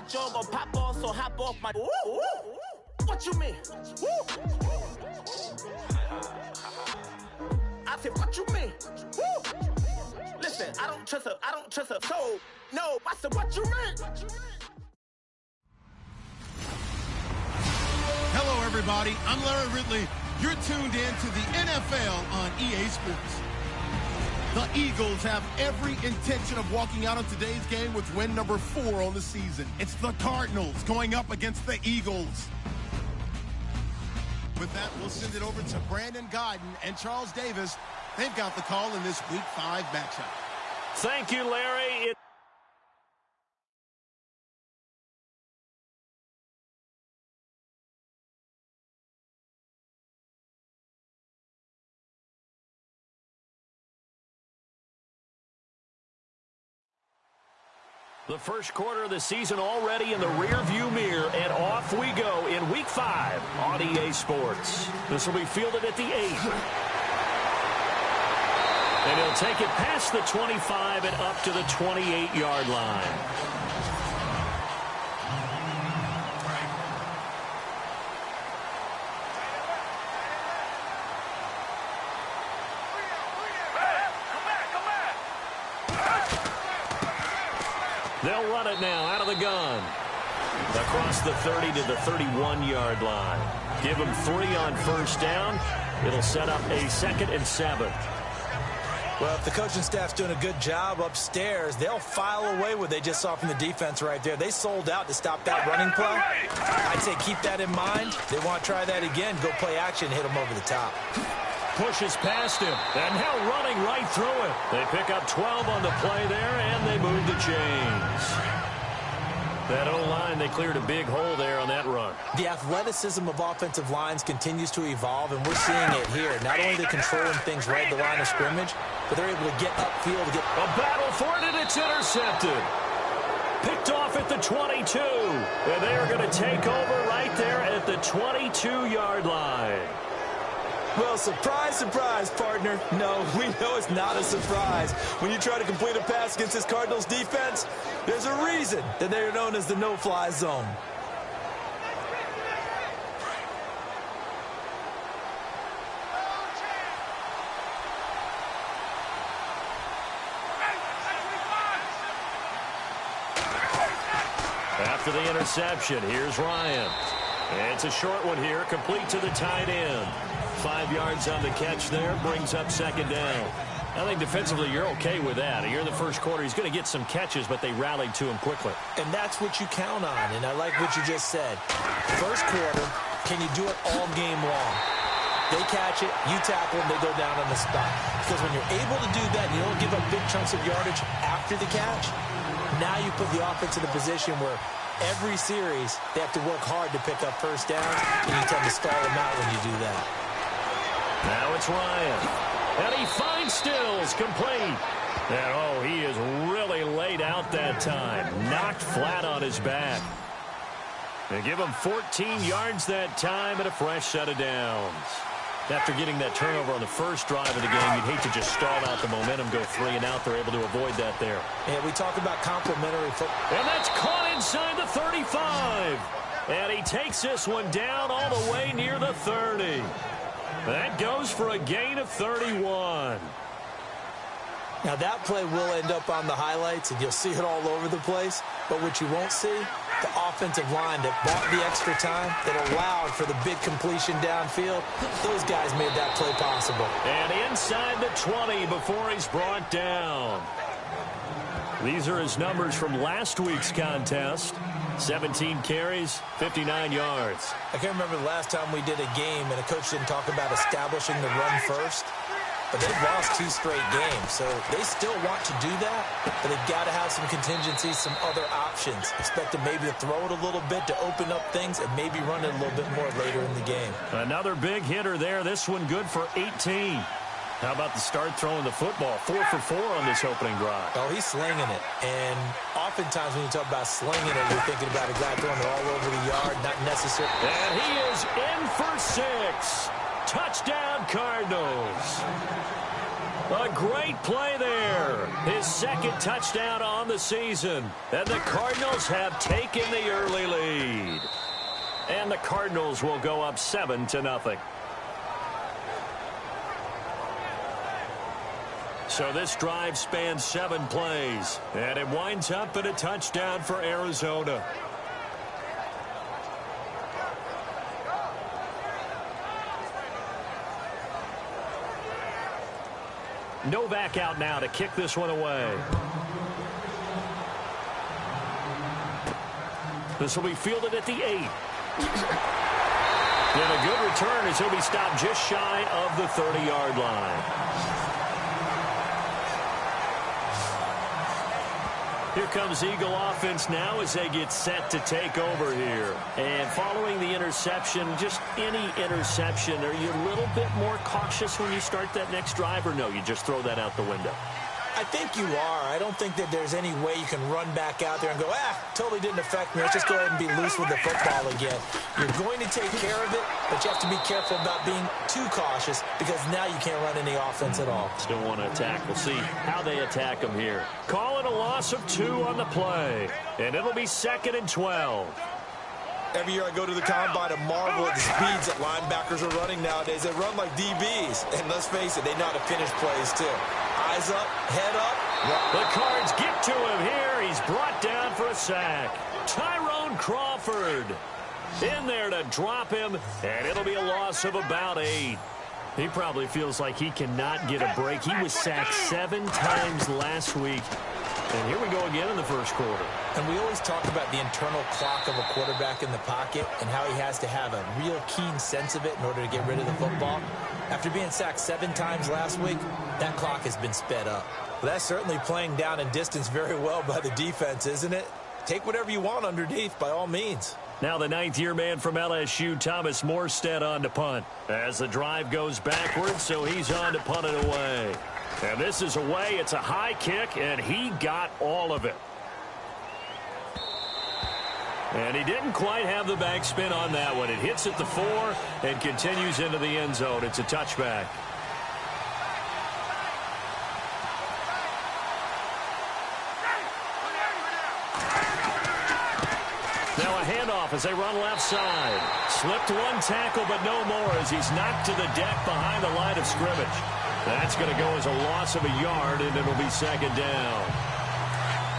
joint gon' pop off, so hop off my. Ooh. What you mean? Woo. I said, what you mean? Woo. Listen, I don't trust her. So, no, I said, what you mean? Hello, everybody. I'm Larry Ridley. You're tuned in to the NFL on EA Sports. The Eagles have every intention of walking out of today's game with win number 4 on the season. It's the Cardinals going up against the Eagles. With that, we'll send it over to Brandon Guyton and Charles Davis. They've got the call in this Week 5 matchup. Thank you, Larry. The first quarter of the season already in the rearview mirror, and off we go in Week 5 on EA Sports. This will be fielded at the 8. And he'll take it past the 25 and up to the 28-yard line. They'll run it now out of the gun. Across the 30 to the 31-yard line. Give them 3 on first down. It'll set up a 2nd and 7. Well, if the coaching staff's doing a good job upstairs, they'll file away what they just saw from the defense right there. They sold out to stop that running play. I'd say keep that in mind. They want to try that again. Go play action, hit them over the top. Pushes past him, and now running right through it. They pick up 12 on the play there, and they move the chains. That O-line, they cleared a big hole there on that run. The athleticism of offensive lines continues to evolve, and we're seeing it here. Not only they're controlling things right at the line of scrimmage, but they're able to get upfield to get... A battle for it, and it's intercepted. Picked off at the 22, and they are going to take over right there at the 22-yard line. Well, surprise, surprise, partner. No, we know it's not a surprise. When you try to complete a pass against this Cardinals defense, there's a reason that they're known as the no-fly zone. After the interception, here's Ryan. And it's a short one here, complete to the tight end. 5 yards on the catch there, brings up 2nd down. I think defensively you're okay with that. Here in the first quarter, he's going to get some catches, but they rallied to him quickly. And that's what you count on, and I like what you just said. First quarter, can you do it all game long? They catch it, you tackle them, they go down on the spot. Because when you're able to do that, and you don't give up big chunks of yardage after the catch, now you put the offense in a position where every series they have to work hard to pick up first downs, and you tend to stall them out when you do that. Now it's Ryan. And he finds Stills, complete. And, oh, he is really laid out that time. Knocked flat on his back. They give him 14 yards that time and a fresh set of downs. After getting that turnover on the first drive of the game, you'd hate to just stall out the momentum, go 3 and out. They're able to avoid that there. Yeah, we talk about complimentary football. And that's caught inside the 35. And he takes this one down all the way near the 30. That goes for a gain of 31. Now, that play will end up on the highlights, and you'll see it all over the place. But what you won't see, the offensive line that bought the extra time, that allowed for the big completion downfield, those guys made that play possible. And inside the 20 before he's brought down. These are his numbers from last week's contest. 17 carries, 59 yards. I can't remember the last time we did a game and a coach didn't talk about establishing the run first. But they've lost 2 straight games, so they still want to do that, but they've got to have some contingencies, some other options. Expect them maybe to throw it a little bit to open up things and maybe run it a little bit more later in the game. Another big hitter there. This one good for 18. How about the start throwing the football? 4 for 4 on this opening drive. Oh, he's slinging it. And oftentimes when you talk about slinging it, you're thinking about a guy throwing it all over the yard, not necessarily. And he is in for 6. Touchdown, Cardinals. A great play there. His second touchdown on the season. And the Cardinals have taken the early lead. And the Cardinals will go up 7-0. So this drive spans 7 plays. And it winds up in a touchdown for Arizona. Novak out now to kick this one away. This will be fielded at the 8. And a good return as he'll be stopped just shy of the 30-yard line. Here comes Eagle offense now as they get set to take over here. And following the interception, just any interception, are you a little bit more cautious when you start that next drive, or no, you just throw that out the window? I think you are. I don't think that there's any way you can run back out there and go, totally didn't affect me. Let's just go ahead and be loose with the football again. You're going to take care of it, but you have to be careful about being too cautious because now you can't run any offense at all. Still want to attack. We'll see how they attack them here. Call it a loss of 2 on the play, and it'll be 2nd and 12. Every year I go to the combine and marvel at the speeds that linebackers are running nowadays. They run like DBs, and let's face it, they know how to finish plays too. Eyes up, head up. The Cards get to him here. He's brought down for a sack. Tyrone Crawford in there to drop him, and it'll be a loss of about 8. He probably feels like he cannot get a break. He was sacked 7 times last week. And here we go again in the first quarter. And we always talk about the internal clock of a quarterback in the pocket and how he has to have a real keen sense of it in order to get rid of the football. After being sacked 7 times last week, that clock has been sped up. Well, that's certainly playing down and distance very well by the defense, isn't it? Take whatever you want underneath, by all means. Now the 9th-year man from LSU, Thomas Morstead, on to punt. As the drive goes backwards, so he's on to punt it away. And this is away. It's a high kick, and he got all of it. And he didn't quite have the backspin on that one. It hits at the 4 and continues into the end zone. It's a touchback. Now a handoff as they run left side. Slipped one tackle, but no more as he's knocked to the deck behind the line of scrimmage. That's going to go as a loss of a yard, and it'll be 2nd down.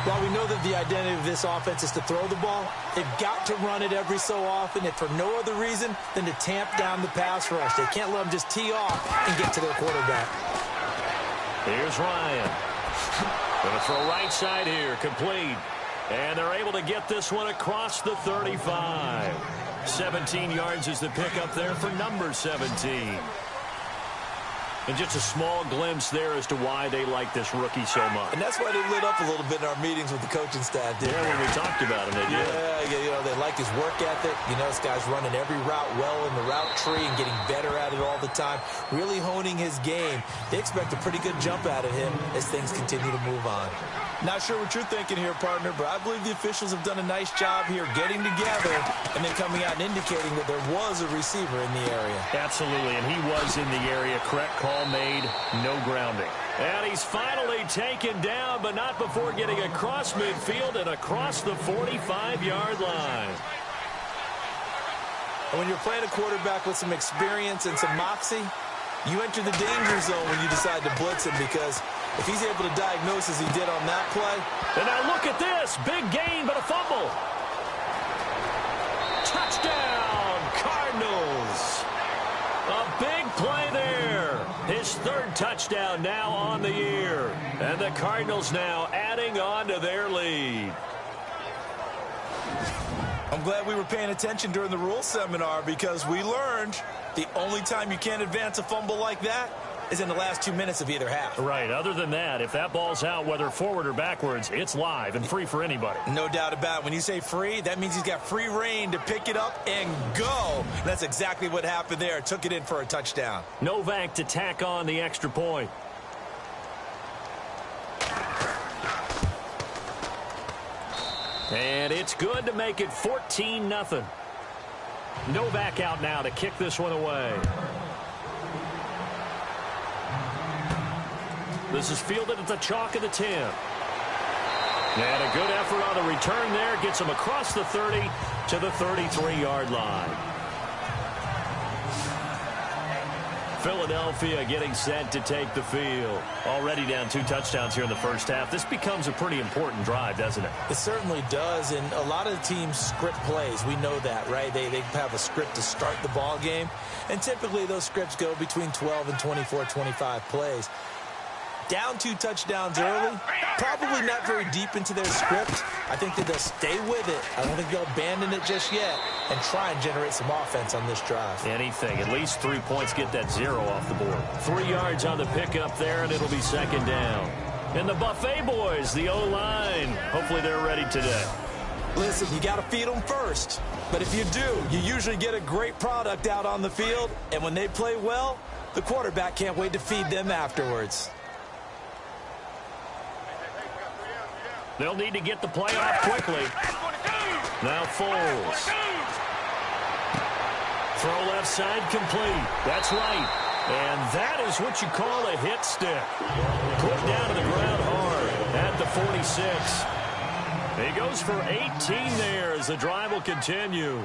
While we know that the identity of this offense is to throw the ball, they've got to run it every so often, and for no other reason than to tamp down the pass rush. They can't let them just tee off and get to their quarterback. Here's Ryan. Going to throw right side here, complete. And they're able to get this one across the 35. 17 yards is the pickup there for number 17. And just a small glimpse there as to why they like this rookie so much. And that's why they lit up a little bit in our meetings with the coaching staff. Yeah, when we talked about him, they did. Yeah, you know, they like his work ethic. You know, this guy's running every route well in the route tree and getting better at it all the time, really honing his game. They expect a pretty good jump out of him as things continue to move on. Not sure what you're thinking here, partner, but I believe the officials have done a nice job here getting together and then coming out and indicating that there was a receiver in the area. Absolutely, and he was in the area. Correct call made, no grounding. And he's finally taken down, but not before getting across midfield and across the 45-yard line. And when you're playing a quarterback with some experience and some moxie, you enter the danger zone when you decide to blitz him, because if he's able to diagnose as he did on that play. And now look at this. Big gain, but a fumble. Touchdown, Cardinals. A big play there. His 3rd touchdown now on the year. And the Cardinals now adding on to their lead. I'm glad we were paying attention during the rules seminar, because we learned the only time you can't advance a fumble like that is in the last 2 minutes of either half. Right. Other than that, if that ball's out, whether forward or backwards, it's live and free for anybody. No doubt about it. When you say free, that means he's got free reign to pick it up and go. And that's exactly what happened there. Took it in for a touchdown. Novak to tack on the extra point. And it's good to make it 14-0. Novak out now to kick this one away. This is fielded at the chalk of the 10. And a good effort on the return there. Gets him across the 30 to the 33-yard line. Philadelphia getting set to take the field. Already down 2 touchdowns here in the first half. This becomes a pretty important drive, doesn't it? It certainly does, and a lot of the teams script plays. We know that, right? They have a script to start the ball game, and typically those scripts go between 12 and 24, 25 plays. Down 2 touchdowns early, probably not very deep into their script. I think that they'll stay with it. I don't think they'll abandon it just yet and try and generate some offense on this drive. Anything. At least 3 points, get that 0 off the board. 3 yards on the pickup there, and it'll be second down. And the Buffet boys, the O-line, hopefully they're ready today. Listen, you got to feed them first. But if you do, you usually get a great product out on the field. And when they play well, the quarterback can't wait to feed them afterwards. They'll need to get the play off quickly. Now Foles. Throw left side complete. That's right. And that is what you call a hit stick. Put down to the ground hard at the 46. He goes for 18 there as the drive will continue.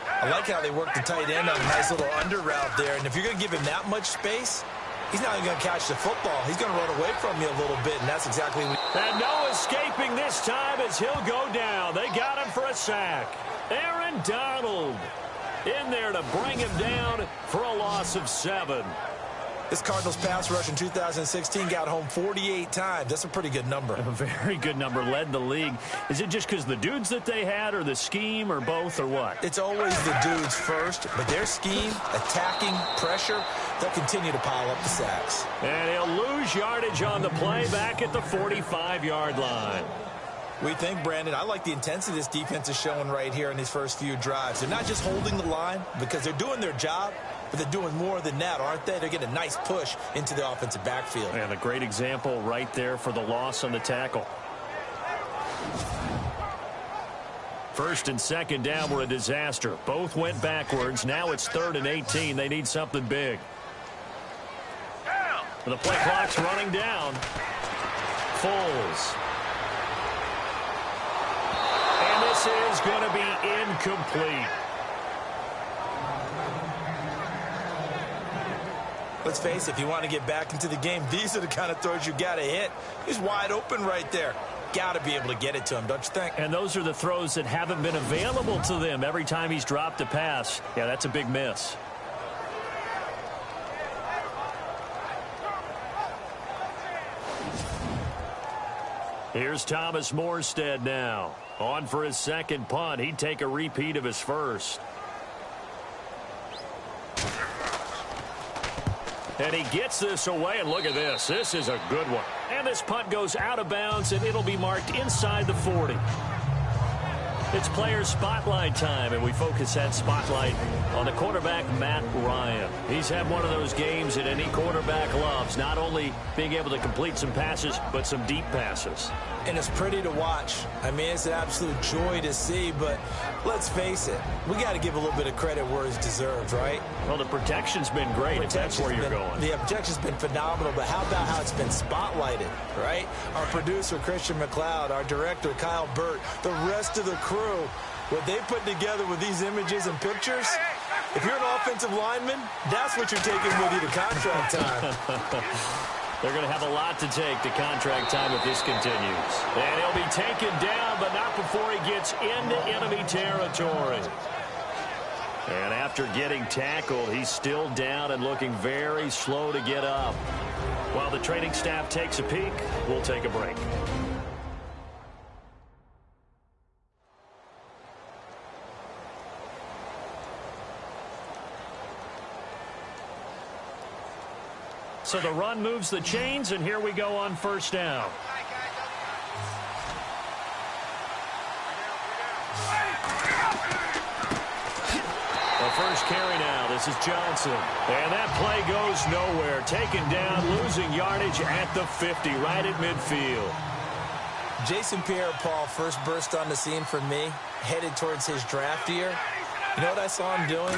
I like how they work the tight end on a nice little under route there. And if you're going to give him that much space, he's not even going to catch the football. He's going to run away from you a little bit, and that's exactly what... And no escaping this time as he'll go down. They got him for a sack. Aaron Donald in there to bring him down for a loss of 7. This Cardinals pass rush in 2016 got home 48 times. That's a pretty good number. A very good number, led the league. Is it just because the dudes that they had, or the scheme, or both, or what? It's always the dudes first, but their scheme, attacking, pressure, they'll continue to pile up the sacks. And he'll lose yardage on the play back at the 45-yard line. We think, Brandon, I like the intensity this defense is showing right here in these first few drives. They're not just holding the line because they're doing their job, but they're doing more than that, aren't they? They're getting a nice push into the offensive backfield. And a great example right there for the loss on the tackle. First and second down were a disaster. Both went backwards. Now it's 3rd and 18. They need something big. The play clock's running down. Foles. And this is going to be incomplete. Let's face it, if you want to get back into the game, these are the kind of throws you got to hit. He's wide open right there. Got to be able to get it to him, don't you think? And those are the throws that haven't been available to them every time he's dropped a pass. Yeah, that's a big miss. Here's Thomas Morstead now. On for his second punt. He'd take a repeat of his first. And he gets this away, and look at this. This is a good one. And this punt goes out of bounds, and it'll be marked inside the 40. It's player spotlight time, and we focus that spotlight on the quarterback, Matt Ryan. He's had one of those games that any quarterback loves, not only being able to complete some passes, but some deep passes. And it's pretty to watch. I mean, it's an absolute joy to see, but let's face it, we got to give a little bit of credit where it's deserved, right? Well, the protection's been great, if that's where you're going. The protection's been phenomenal, but how about how it's been spotlighted, right? Our producer, Christian McLeod, our director, Kyle Burt, the rest of the crew, what they put together with these images and pictures, if you're an offensive lineman, that's what you're taking with you to contract time. They're going to have a lot to take to contract time if this continues. And he'll be taken down, but not before he gets into enemy territory. And after getting tackled, he's still down and looking very slow to get up. While the training staff takes a peek, we'll take a break. So the run moves the chains, and here we go on first down. The first carry now. This is Johnson. And that play goes nowhere. Taken down, losing yardage at the 50, right at midfield. Jason Pierre-Paul first burst on the scene for me, headed towards his draft year. You know what I saw him doing?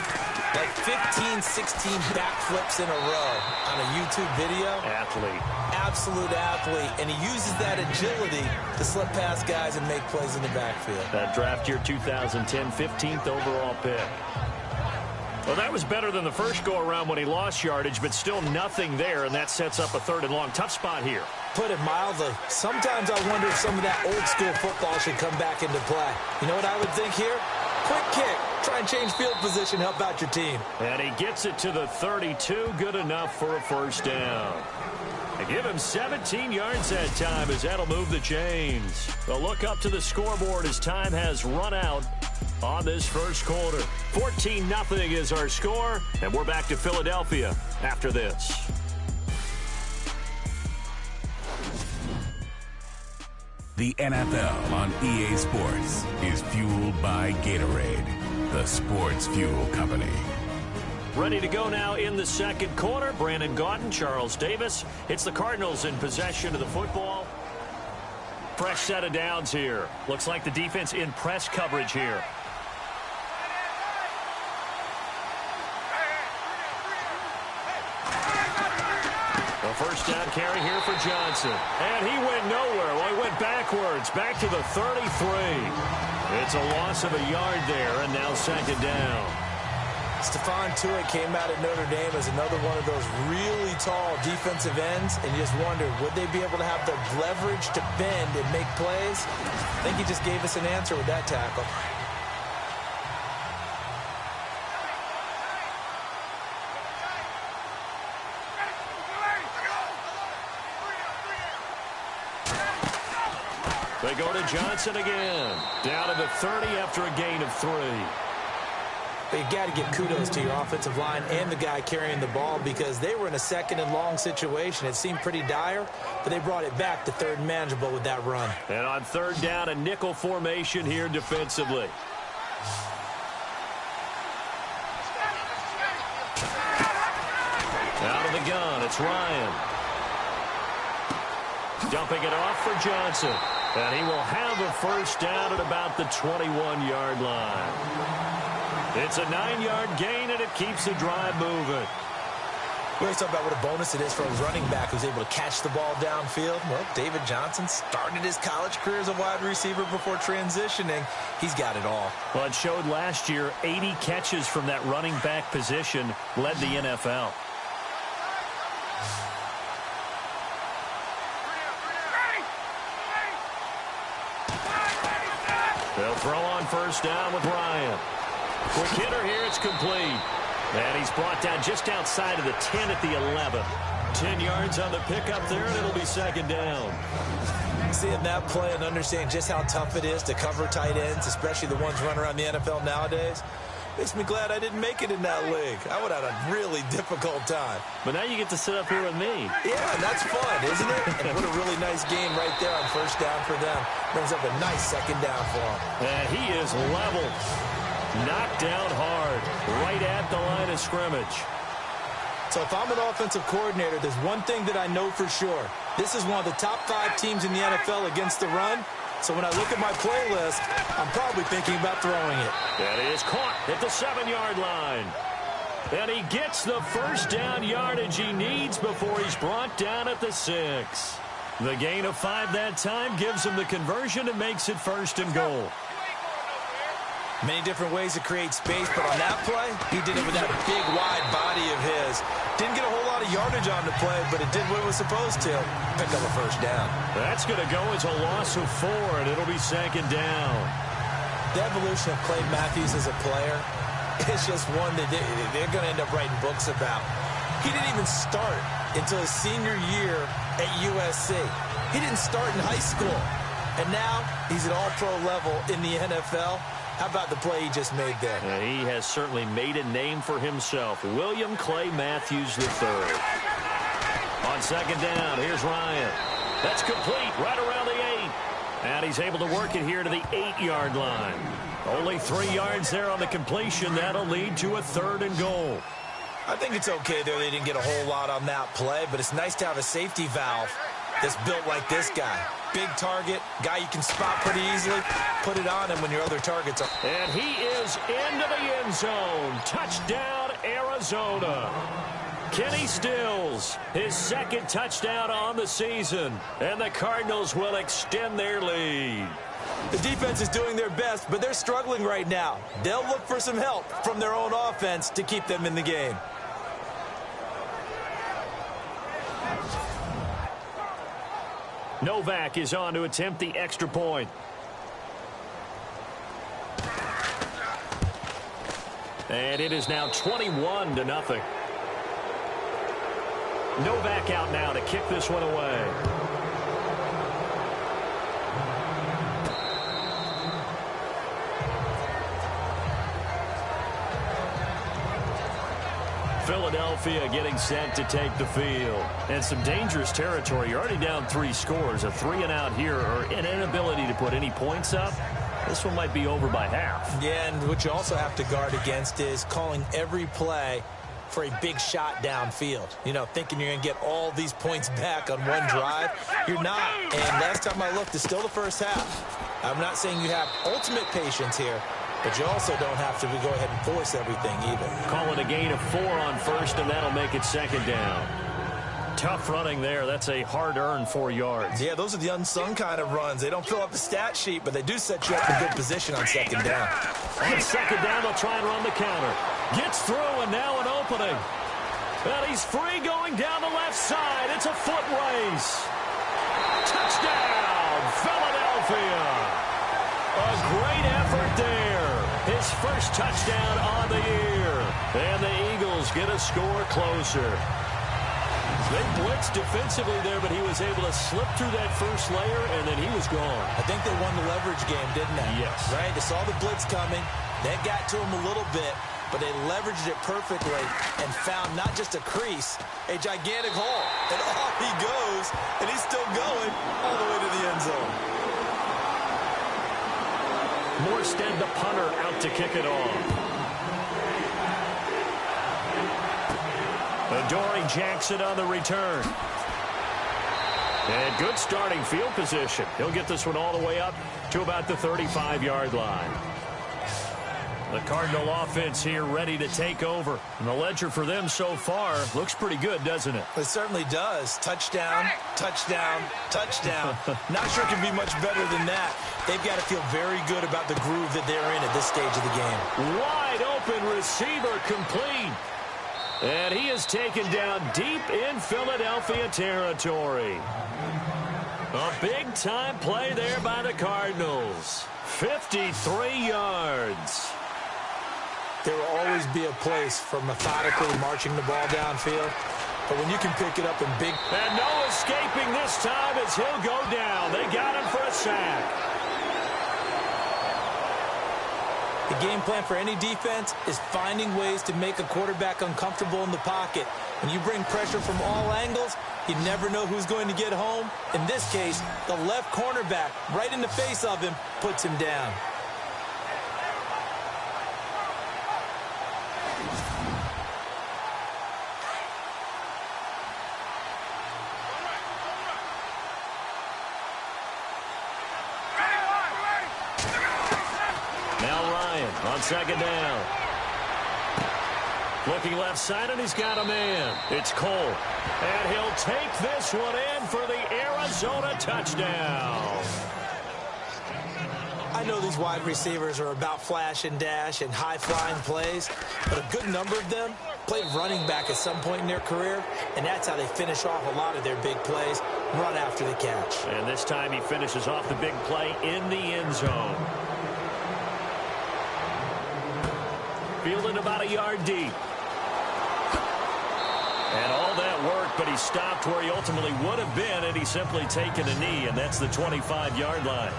Like 15, 16 backflips in a row on a YouTube video. Athlete. Absolute athlete. And he uses that agility to slip past guys and make plays in the backfield. That draft year 2010, 15th overall pick. Well, that was better than the first go-around when he lost yardage, but still nothing there, and that sets up a 3rd and long. Tough spot here. Put it mildly, sometimes I wonder if some of that old-school football should come back into play. You know what I would think here? Quick kick. Try and change field position, help out your team. And he gets it to the 32. Good enough for a 1st down. They give him 17 yards that time as that'll move the chains. They'll look up to the scoreboard as time has run out on this first quarter. 14-0 is our score, and we're back to Philadelphia after this. The NFL on EA Sports is fueled by Gatorade, the sports fuel company. Ready to go now in the second quarter. Brandon Gaudin, Charles Davis. It's the Cardinals in possession of the football. Fresh set of downs here. Looks like the defense in press coverage here. A 1st down carry here for Johnson. And he went nowhere. Well, he went backwards. Back to the 33. It's a loss of a yard there, and now 2nd down. Stephon Tuitt came out at Notre Dame as another one of those really tall defensive ends, and you just wondered, would they be able to have the leverage to bend and make plays? I think he just gave us an answer with that tackle. They go to Johnson again. Down to the 30 after a gain of 3. But you got to give kudos to your offensive line and the guy carrying the ball because they were in a 2nd and long situation. It seemed pretty dire, but they brought it back to 3rd and manageable with that run. And on 3rd down, a nickel formation here defensively. Out of the gun, it's Ryan. Dumping it off for Johnson. And he will have a 1st down at about the 21-yard line. It's a 9-yard gain, and it keeps the drive moving. We always talk about what a bonus it is for a running back who's able to catch the ball downfield. Well, David Johnson started his college career as a wide receiver before transitioning. He's got it all. Well, it showed last year 80 catches from that running back position led the NFL. They'll throw on 1st down with Ryan. Quick hitter here, it's complete. And he's brought down just outside of the 10 at the 11. 10 yards on the pickup there, and it'll be 2nd down. Seeing that play and understanding just how tough it is to cover tight ends, especially the ones running around the NFL nowadays, makes me glad I didn't make it in that league. I would have had a really difficult time. But now you get to sit up here with me. Yeah, that's fun, isn't it? And what a really nice game right there on 1st down for them. Brings up a nice 2nd down for him. And he is leveled. Knocked down hard. Right at the line of scrimmage. So if I'm an offensive coordinator, there's one thing that I know for sure. This is one of the top 5 teams in the NFL against the run. So when I look at my playlist, I'm probably thinking about throwing it. And he is caught at the 7-yard line. And he gets the 1st down yardage he needs before he's brought down at the 6. The gain of 5 that time gives him the conversion and makes it 1st and goal. Many different ways to create space, but on that play, he did it with that big, wide body of his. Didn't get a whole lot of yardage on the play, but it did what it was supposed to. Picked up a 1st down. That's going to go as a loss of 4, and it'll be 2nd down. The evolution of Clay Matthews as a player is just one that they're going to end up writing books about. He didn't even start until his senior year at USC. He didn't start in high school. And now he's at all-pro level in the NFL. How about the play he just made there? And he has certainly made a name for himself. William Clay Matthews III. On 2nd down, here's Ryan. That's complete right around the 8. And he's able to work it here to the 8-yard line. Only 3 yards there on the completion. That'll lead to a 3rd and goal. I think it's okay there. They didn't get a whole lot on that play, but it's nice to have a safety valve that's built like this guy. big target, guy you can spot pretty easily. Put it on him when your other targets are. And he is into the end zone. Touchdown, Arizona. Kenny Stills, his second touchdown on the season. And the Cardinals will extend their lead. The defense is doing their best, but they're struggling right now. They'll look for some help from their own offense to keep them in the game. Novak is on to attempt the extra point. And it is now 21-0. Novak out now to kick this one away. Philadelphia getting set to take the field. And some dangerous territory. You're already down 3 scores. A 3-and-out here or an inability to put any points up. This one might be over by half. Yeah, and what you also have to guard against is calling every play for a big shot downfield. You know, thinking you're going to get all these points back on one drive. You're not. And last time I looked, it's still the first half. I'm not saying you have ultimate patience here, but you also don't have to go ahead and force everything either. Call it a gain of 4 on first, and that'll make it second down. Tough running there. That's a hard-earned 4 yards. Yeah, those are the unsung kind of runs. They don't fill up the stat sheet, but they do set you up in good position on second down. On second down, they'll try and run the counter. Gets through, and now an opening. And he's free going down the left side. It's a foot race. Touchdown, Philadelphia. A great effort there. His first touchdown on the year. And the Eagles get a score closer. They blitzed defensively there, but he was able to slip through that first layer, and then he was gone. I think they won the leverage game, didn't they? Yes. Right? They saw the blitz coming. That got to him a little bit, but they leveraged it perfectly and found not just a crease, a gigantic hole. And off he goes, and he's still going all the way to the end zone. Morstead, the punter, out to kick it off. Adoree Jackson on the return. And good starting field position. He'll get this one all the way up to about the 35-yard line. The Cardinal offense here ready to take over. And the ledger for them so far looks pretty good, doesn't it? It certainly does. Touchdown, touchdown, touchdown. Not sure it can be much better than that. They've got to feel very good about the groove that they're in at this stage of the game. Wide open receiver complete. And he is taken down deep in Philadelphia territory. A big-time play there by the Cardinals. 53 yards. There will always be a place for methodically marching the ball downfield. But when you can pick it up in big... And no escaping this time as he'll go down. They got him for a sack. The game plan for any defense is finding ways to make a quarterback uncomfortable in the pocket. When you bring pressure from all angles, you never know who's going to get home. In this case, the left cornerback, right in the face of him, puts him down. On second down. Looking left side, and he's got a man. It's Cole. And he'll take this one in for the Arizona touchdown. I know these wide receivers are about flash and dash and high-flying plays, but a good number of them played running back at some point in their career, and that's how they finish off a lot of their big plays, run after the catch. And this time he finishes off the big play in the end zone. Fielded about a yard deep. And all that work, but he stopped where he ultimately would have been, and he's simply taken a knee, and that's the 25-yard line.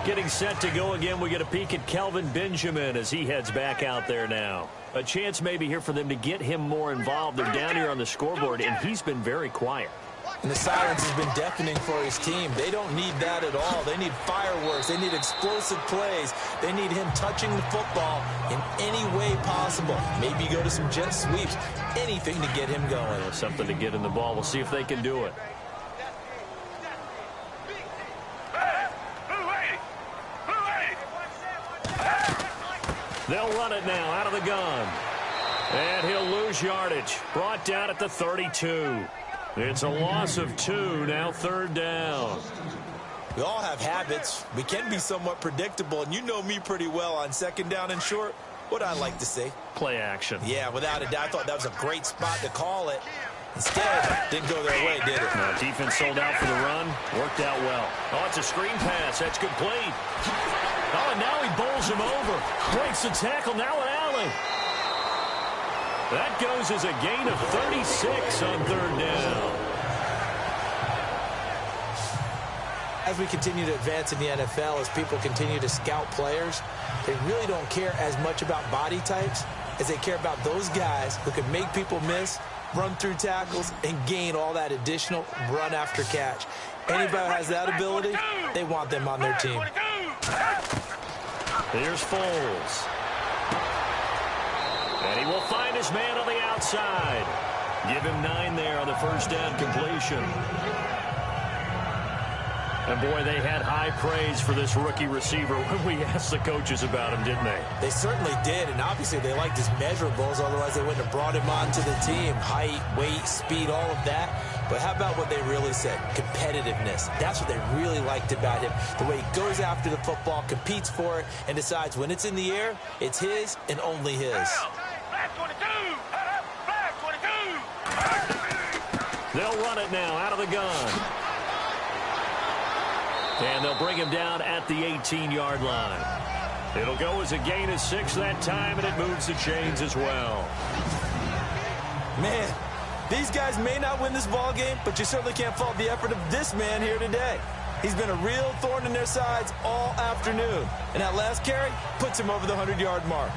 Getting set to go again, we get a peek at Kelvin Benjamin as he heads back out there now. A chance maybe here for them to get him more involved. They're down here on the scoreboard, and he's been very quiet. And the silence has been deafening for his team. They don't need that at all. They need fireworks. They need explosive plays. They need him touching the football in any way possible. Maybe go to some jet sweeps. Anything to get him going. Something to get in the ball. We'll see if they can do it. They'll run it now out of the gun. And he'll lose yardage. Brought down at the 32. It's a loss of 2, now 3rd down. We all have habits. We can be somewhat predictable, and you know me pretty well on 2nd down and short. What I like to see. Play action. Yeah, without a doubt. I thought that was a great spot to call it. Instead, didn't go their way, did it? No, defense sold out for the run. Worked out well. Oh, it's a screen pass. That's complete. Oh, and now he bowls him over. Breaks the tackle. Now an alley. That goes as a gain of 36 on 3rd down. As we continue to advance in the NFL, as people continue to scout players, they really don't care as much about body types as they care about those guys who can make people miss, run through tackles, and gain all that additional run after catch. Anybody who has that ability, they want them on their team. Here's Foles. And he will find his man on the outside. Give him 9 there on the 1st down completion. And, boy, they had high praise for this rookie receiver when we asked the coaches about him, didn't they? They certainly did, and obviously they liked his measurables. Otherwise, they wouldn't have brought him onto the team. Height, weight, speed, all of that. But how about what they really said? Competitiveness. That's what they really liked about him. The way he goes after the football, competes for it, and decides when it's in the air, it's his and only his. They'll run it now out of the gun. And they'll bring him down at the 18-yard line. It'll go as a gain of 6 that time, and it moves the chains as well. Man, these guys may not win this ball game, but you certainly can't fault the effort of this man here today. He's been a real thorn in their sides all afternoon. And that last carry puts him over the 100-yard mark.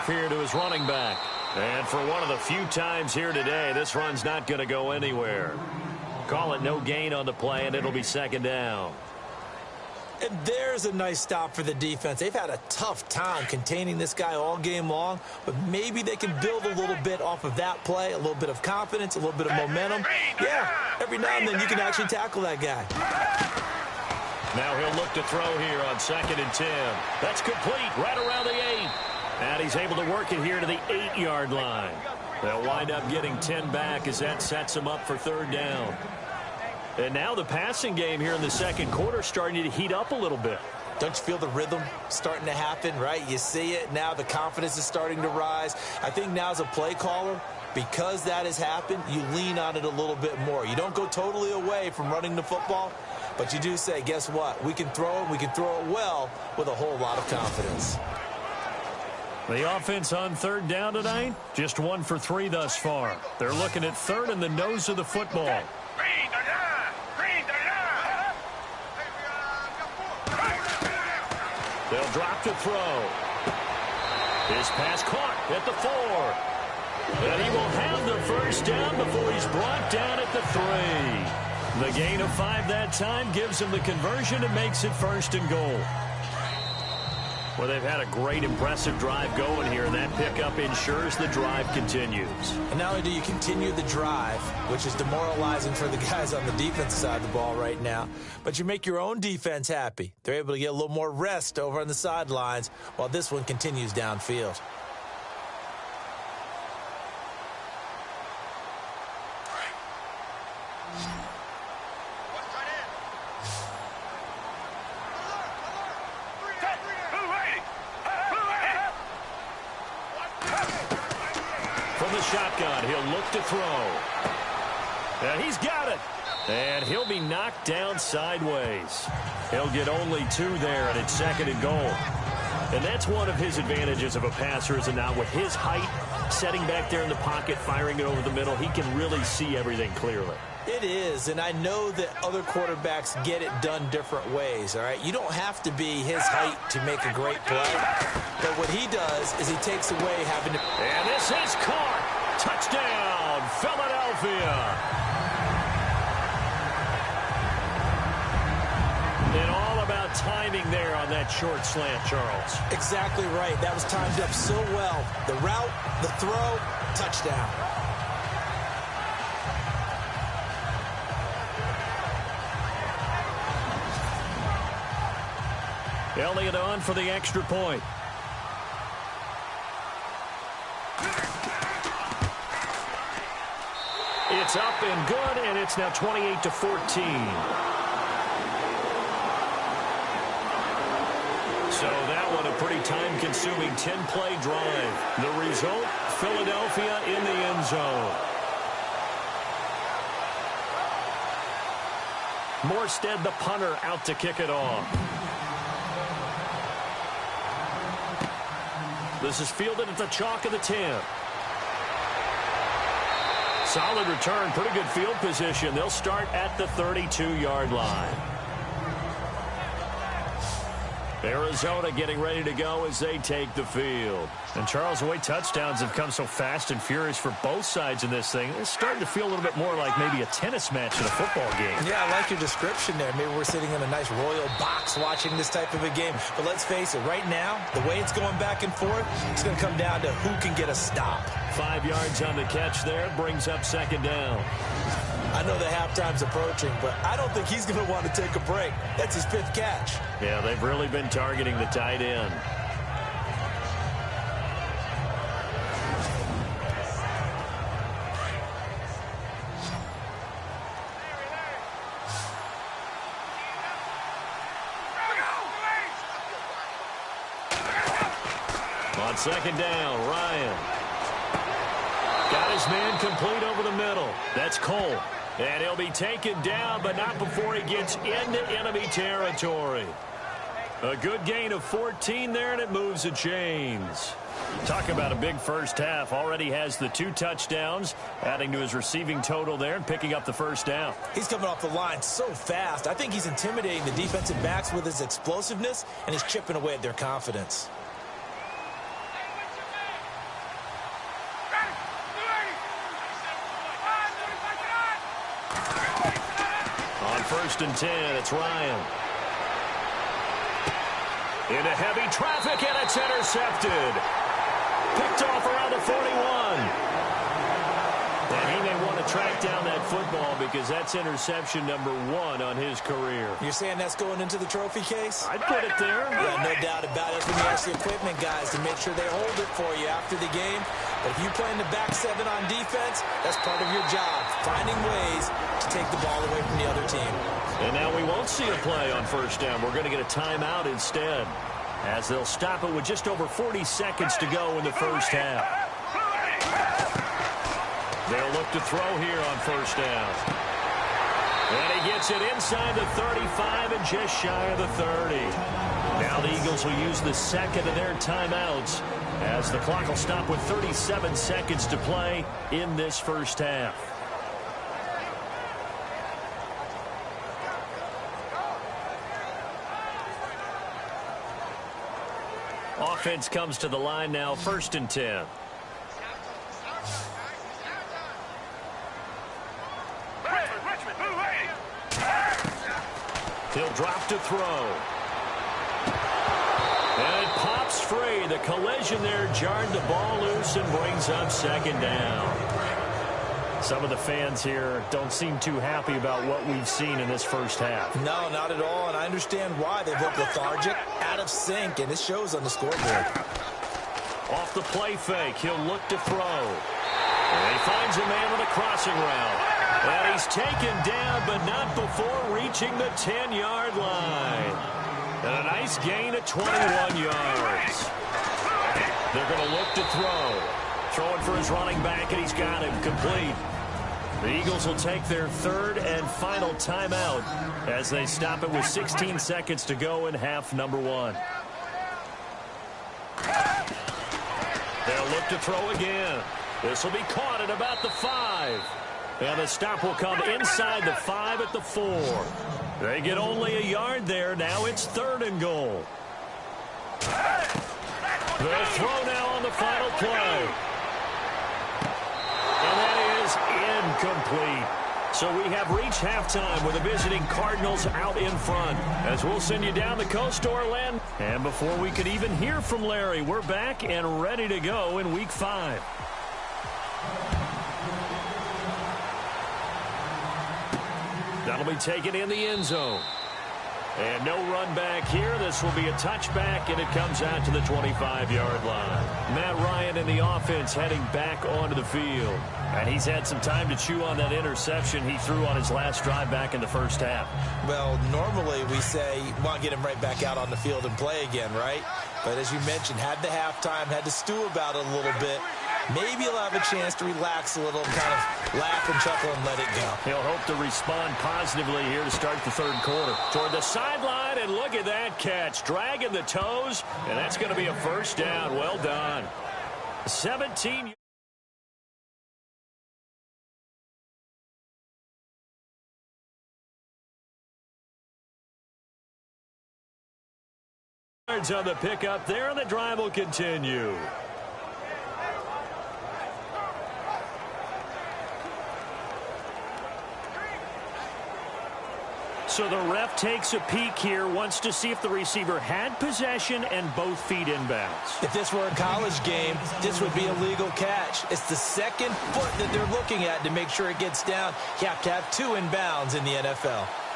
Here to his running back. And for one of the few times here today, this run's not going to go anywhere. Call it no gain on the play, and it'll be 2nd down. And there's a nice stop for the defense. They've had a tough time containing this guy all game long, but maybe they can build a little bit off of that play, a little bit of confidence, a little bit of momentum. Yeah, every now and then you can actually tackle that guy. Now he'll look to throw here on 2nd and 10. That's complete right around the 8. And he's able to work it here to the 8-yard line. They'll wind up getting 10 back as that sets them up for 3rd down. And now the passing game here in the 2nd quarter starting to heat up a little bit. Don't you feel the rhythm starting to happen, right? You see it. Now the confidence is starting to rise. I think now as a play caller, because that has happened, you lean on it a little bit more. You don't go totally away from running the football, but you do say, guess what? We can throw it. We can throw it well with a whole lot of confidence. The offense on 3rd down tonight, just 1 for 3 thus far. They're looking at 3rd and the nose of the football. They'll drop to throw. His pass caught at the 4. And he will have the 1st down before he's brought down at the 3. The gain of 5 that time gives him the conversion and makes it 1st and goal. Well, they've had a great, impressive drive going here, and that pickup ensures the drive continues. And not only do you continue the drive, which is demoralizing for the guys on the defensive side of the ball right now, but you make your own defense happy. They're able to get a little more rest over on the sidelines while this one continues downfield. Shotgun, he'll look to throw. And he's got it. And he'll be knocked down sideways. He'll get only 2 there, and it's 2nd and goal. And that's one of his advantages of a passer, is not with his height, setting back there in the pocket, firing it over the middle. He can really see everything clearly. It is, and I know that other quarterbacks get it done different ways, all right? You don't have to be his height to make a great play. But what he does is he takes away having to... And this is caught. Touchdown, Philadelphia. And all about timing there on that short slant, Charles. Exactly right. That was timed up so well. The route, the throw, touchdown. Elliott on for the extra point. It's up and good, and it's now 28-14. So that one a pretty time-consuming 10-play drive. The result, Philadelphia in the end zone. Morstead, the punter, out to kick it off. This is fielded at the chalk of the 10. Solid return, pretty good field position. They'll start at the 32-yard line. Arizona getting ready to go as they take the field. And, Charles, the way touchdowns have come so fast and furious for both sides in this thing, it's starting to feel a little bit more like maybe a tennis match in a football game. Yeah, I like your description there. Maybe we're sitting in a nice royal box watching this type of a game. But let's face it, right now, the way it's going back and forth, it's going to come down to who can get a stop. 5 yards on the catch there, brings up second down. I know the halftime's approaching, but I don't think he's going to want to take a break. That's his 5th catch. Yeah, they've really been targeting the tight end. On second down, Ryan. Got his man complete over the middle. That's Cole. And he'll be taken down, but not before he gets into enemy territory. A good gain of 14 there, and it moves the chains. Talk about a big first half. Already has the 2 touchdowns, adding to his receiving total there and picking up the first down. He's coming off the line so fast. I think he's intimidating the defensive backs with his explosiveness, and he's chipping away at their confidence. First and 10, it's Ryan. Into heavy traffic, and it's intercepted. Picked off around the 41. And he may want to track down that football because that's interception number 1 on his career. You're saying that's going into the trophy case? I'd put it there. Yeah, no doubt about it. When you ask the equipment guys to make sure they hold it for you after the game. But if you play in the back 7 on defense, that's part of your job, finding ways to take the ball away from the other team. And now we won't see a play on first down. We're going to get a timeout instead, as they'll stop it with just over 40 seconds to go in the first half. They'll look to throw here on first down. And he gets it inside the 35 and just shy of the 30. Now the Eagles will use the second of their timeouts, as the clock will stop with 37 seconds to play in this first half. Offense comes to the line now, first and 10. He'll drop to throw. And it pops free. The collision there jarred the ball loose and brings up second down. Some of the fans here don't seem too happy about what we've seen in this first half. No, not at all, and I understand why. They look lethargic, out of sync, and it shows on the scoreboard. Off the play fake, he'll look to throw. And he finds a man with a crossing route. And he's taken down, but not before reaching the 10-yard line. And a nice gain of 21 yards. They're going to look to throw. Throwing for his running back, and he's got him complete. The Eagles will take their 3rd and final timeout as they stop it with 16 seconds to go in half number 1. They'll look to throw again. This will be caught at about the 5. And the stop will come inside the 5 at the 4. They get only a yard there. Now it's 3rd and goal. They'll throw now on the final play. And that is incomplete. So we have reached halftime with the visiting Cardinals out in front. As we'll send you down the coast to Orlando. And before we could even hear from Larry, we're back and ready to go in Week 5. That'll be taken in the end zone. And no run back here. This will be a touchback, and it comes out to the 25-yard line. Matt Ryan in the offense heading back onto the field. And he's had some time to chew on that interception he threw on his last drive back in the first half. Well, normally we say, want to get him right back out on the field and play again, right? But as you mentioned, had the halftime, had to stew about it a little bit. Maybe he'll have a chance to relax a little and kind of laugh and chuckle and let it go. He'll hope to respond positively here to start the third quarter. Toward the sideline, and look at that catch. Dragging the toes, and that's going to be a first down. Well done. 17 yards on the pickup there, and the drive will continue. So the ref takes a peek here, wants to see if the receiver had possession and both feet inbounds. If this were a college game, this would be a legal catch. It's the second foot that they're looking at to make sure it gets down. You have to have two inbounds in the NFL.